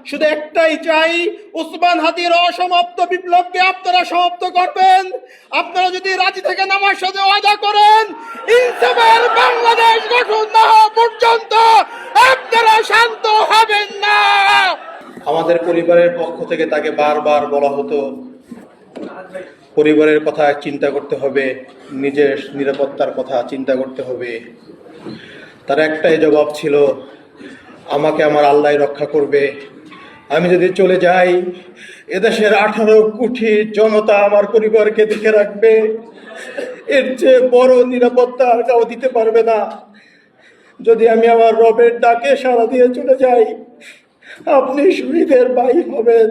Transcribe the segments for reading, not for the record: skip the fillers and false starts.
শুধু একটাই চাই, ওসমান হাদির অসমাপ্ত বিপ্লবকে আপনারা সমাপ্ত করবেন। আপনারা যদি রাজি থেকে নামার সাথে ওয়াদা করেন, ইনসাফের বাংলাদেশ গঠন না হওয়া পর্যন্ত আপনারা শান্ত হবেন না। আমাদের পরিবারের পক্ষ থেকে তাকে বারবার বলা হতো, পরিবারের কথা চিন্তা করতে হবে, নিজের নিরাপত্তার কথা চিন্তা করতে হবে। তার একটাই জবাব ছিল, আমাকে আমার আল্লাহ রক্ষা করবে। আমি যদি চলে যাই, এদেশের 18 কোটি জনতা আমার পরিবারকে দেখে রাখবে। এর চেয়ে বড় নিরাপত্তা আর কেউ দিতে পারবে না। যদি আমি আমার রবের ডাকে সাড়া দিয়ে চলে যাই, আপনি শহীদের ভাই হবেন।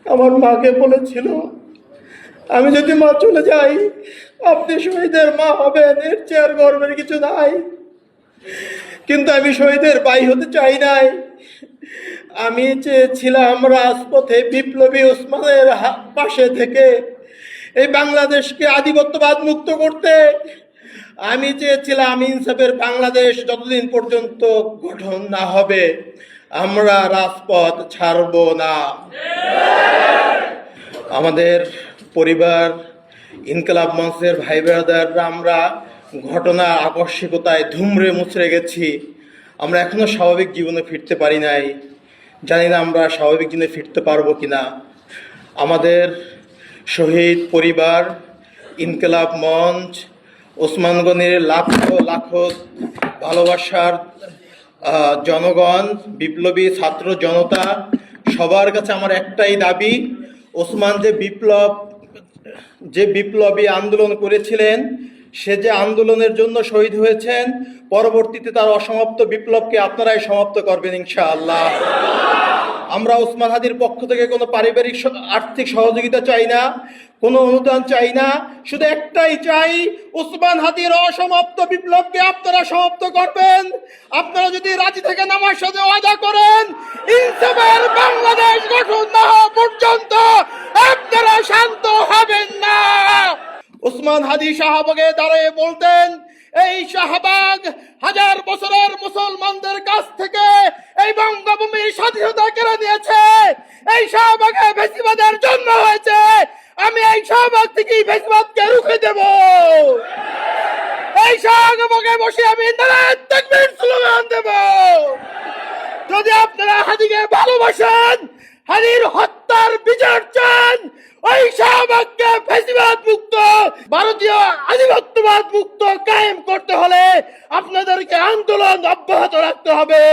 আমার মাকে বলেছিল, আমি যদি মা চলে যাই, আপনি শহীদের মা হবেন। এর চেয়ে আর গর্বের কিছু নাই। কিন্তু আমি শহীদের ভাই হতে চাই নাই। আমি চেয়েছিলাম রাজপথে বিপ্লবী ওসমানের পাশে থেকে এই বাংলাদেশকে আধিপত্যবাদ মুক্ত করতে। আমি চেয়েছিলাম ইনসাফের বাংলাদেশ যতদিন পর্যন্ত গঠন না হবে, আমরা রাজপথ ছাড়ব না। আমাদের পরিবার, ইনকিলাব মঞ্চের ভাই ব্রাদাররা আমরা ঘটনার আকস্মিকতায় ধুমড়ে মুচড়ে গেছি। আমরা এখনো স্বাভাবিক জীবনে ফিরতে পারি নাই। জানি না আমরা স্বাভাবিক জীবনে ফিরতে পারবো কিনা। আমাদের শহীদ পরিবার, ইনকিলাব মঞ্চ, ওসমান গনির লাখো লাখো ভালোবাসার জনগণ, বিপ্লবী ছাত্র জনতা, সবার কাছে আমার একটাই দাবি, ওসমান যে বিপ্লবী আন্দোলন করেছিলেন, সে যে আন্দোলনের জন্য শহীদ হয়েছেন, পরবর্তীতে তার অসমাপ্ত বিপ্লবকে আপনারাই সমাপ্ত করবেন ইনশাআল্লাহ। আমরা ওসমান হাদির পক্ষ থেকে কোনো পারিবারিক আর্থিক সহযোগিতা চাই না, কোনো অনুদান চাই না। শুধু একটাই চাই, ওসমান হাদির অসমাপ্ত বিপ্লবকে আপনারা সমাপ্ত করবেন। আপনারা যদি রাজি থেকে নামার সাথে ওয়াদা করেন, ইনসাফের বাংলাদেশ গঠন না হওয়া পর্যন্ত আপনারা শান্ত হবেন না। ওসমান হাদি শাহবাগে দাঁড়িয়ে বলতেন, এই শাহবাগ হাজার বছরের মুসলমানদের কাছ থেকে এই বঙ্গভূমির স্বাধীনতা কেড়ে নিয়েছে। এই শাহবাগে ফ্যাসিবাদের জন্ম হয়েছে। আমি এই শাহবাগ থেকে ফ্যাসিবাদকে রুখে দেব। এই শাহবাগে বসে আমি নারায়ে তাকবীর স্লোগান দেব। যদি আপনারা হাদিকে ভালোবাসেন, হাদির হত্যার বিচার চান, ওই শাহবাগকে ফ্যাসিবাদ মুক্ত, ভারতীয় আধিপত্যবাদ মুক্ত কায়েম করতে হলে আপনাদেরকে আন্দোলন অব্যাহত রাখতে হবে।